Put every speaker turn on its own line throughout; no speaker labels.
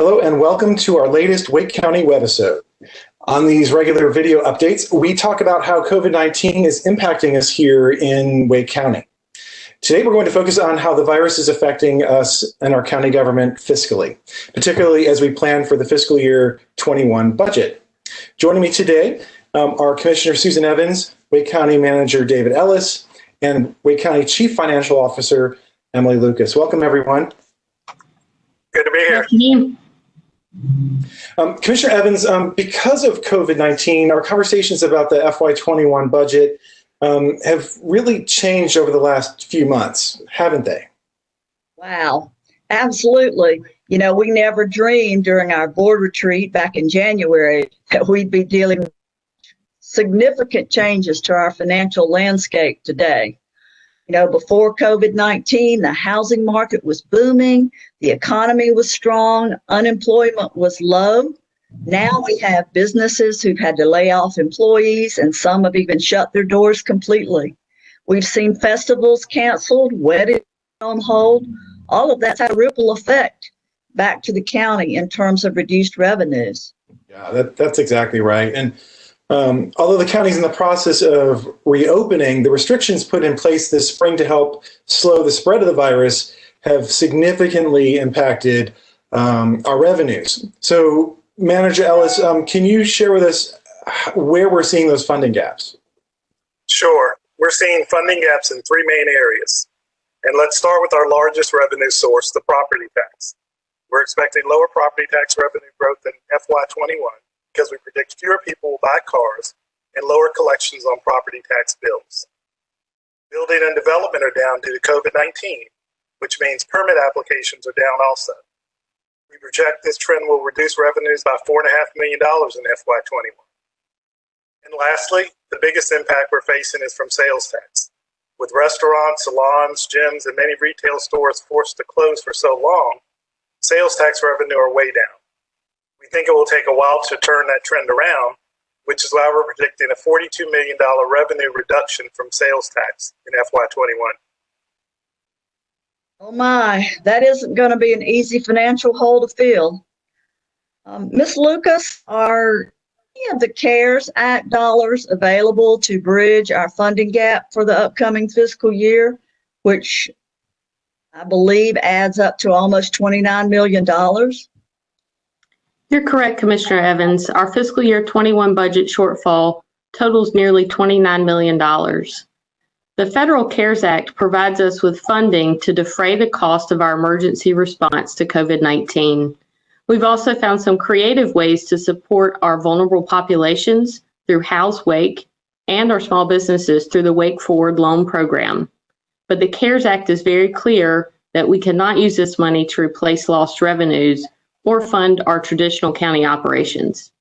Hello and welcome to our latest Wake County Webisode. On these regular video updates, we talk about how COVID-19 is impacting us here in Wake County. Today we're going to focus on how the virus is affecting us and our county government fiscally, particularly as we plan for the fiscal year 21 budget. Joining me today are Commissioner Susan Evans, Wake County Manager David Ellis, and Wake County Chief Financial Officer Emily Lucas. Welcome, everyone.
Good to be here.
Commissioner Evans, because of COVID-19, our conversations about the FY21 budget have really changed over the last few months, haven't they?
Wow, absolutely. You know, we never dreamed during our board retreat back in January that we'd be dealing with significant changes to our financial landscape today. You know, before COVID-19, the housing market was booming, the economy was strong, unemployment was low. Now we have businesses who've had to lay off employees, and some have even shut their doors completely. We've seen festivals canceled, weddings on hold. All of that's had a ripple effect back to the county in terms of reduced revenues.
Yeah, that's exactly right. And although the county's in the process of reopening, the restrictions put in place this spring to help slow the spread of the virus have significantly impacted our revenues. So, Manager Ellis, can you share with us where we're seeing those funding gaps?
Sure. We're seeing funding gaps in three main areas. And let's start with our largest revenue source, the property tax. We're expecting lower property tax revenue growth in FY21 because we predict fewer people will buy cars and lower collections on property tax bills. Building and development are down due to COVID-19, which means permit applications are down also. We project this trend will reduce revenues by $4.5 million in FY21. And lastly, the biggest impact we're facing is from sales tax. With restaurants, salons, gyms, and many retail stores forced to close for so long, sales tax revenue are way down. We think it will take a while to turn that trend around, which is why we're predicting a $42 million revenue reduction from sales tax in FY21.
Oh my, that isn't going to be an easy financial hole to fill. Ms. Lucas, are any of the CARES Act dollars available to bridge our funding gap for the upcoming fiscal year, which I believe adds up to almost $29 million?
You're correct, Commissioner Evans. Our fiscal year 21 budget shortfall totals nearly $29 million. The Federal CARES Act provides us with funding to defray the cost of our emergency response to COVID-19. We've also found some creative ways to support our vulnerable populations through House Wake and our small businesses through the Wake Forward Loan Program. But the CARES Act is very clear that we cannot use this money to replace lost revenues or fund our traditional county operations.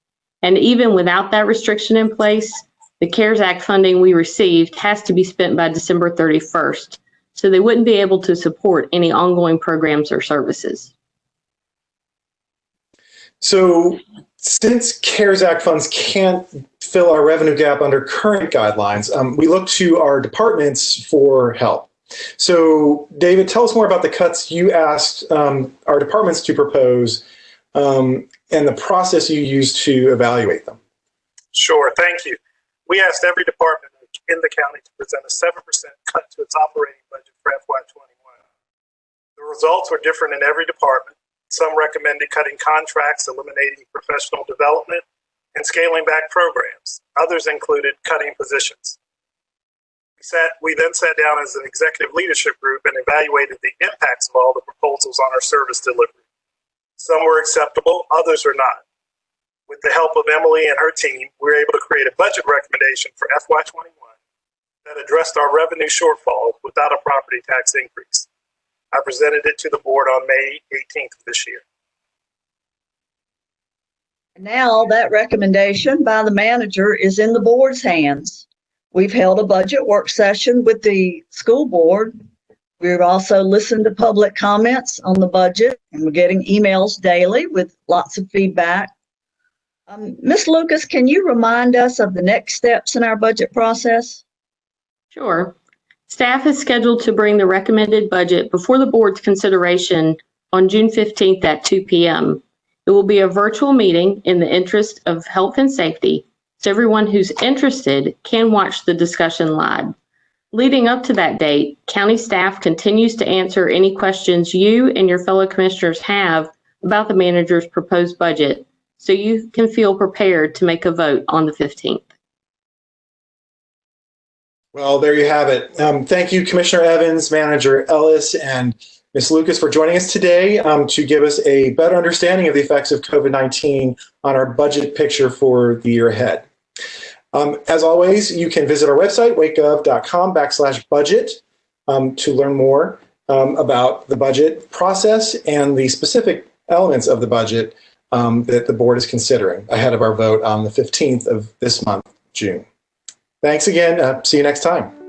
And even without that restriction in place, the CARES Act funding we received has to be spent by December 31st, so they wouldn't be able to support any ongoing programs or services.
So, since CARES Act funds can't fill our revenue gap under current guidelines, we look to our departments for help. So, David, tell us more about the cuts you asked our departments to propose and the process you used to evaluate them.
Sure, thank you. We asked every department in the county to present a 7% cut to its operating budget for FY21. The results were different in every department. Some recommended cutting contracts, eliminating professional development, and scaling back programs. Others included cutting positions. We then sat down as an executive leadership group and evaluated the impacts of all the proposals on our service delivery. Some were acceptable, others are not. With the help of Emily and her team, we were able to create a budget recommendation for FY21 that addressed our revenue shortfall without a property tax increase. I presented it to the board on May 18th of this year.
Now that recommendation by the manager is in the board's hands. We've held a budget work session with the school board. We've also listened to public comments on the budget, and we're getting emails daily with lots of feedback. Ms. Lucas, can you remind us of the next steps in our budget process?
Sure. Staff is scheduled to bring the recommended budget before the board's consideration on June 15th at 2 p.m. It will be a virtual meeting in the interest of health and safety, so everyone who's interested can watch the discussion live. Leading up to that date, county staff continues to answer any questions you and your fellow commissioners have about the manager's proposed budget, so you can feel prepared to make a vote on the 15th.
Well, there you have it. Thank you, Commissioner Evans, Manager Ellis, and Ms. Lucas for joining us today to give us a better understanding of the effects of COVID-19 on our budget picture for the year ahead. As always, you can visit our website, wakegov.com/budget, to learn more about the budget process and the specific elements of the budget that the board is considering ahead of our vote on the 15th of this month, June. Thanks again. See you next time.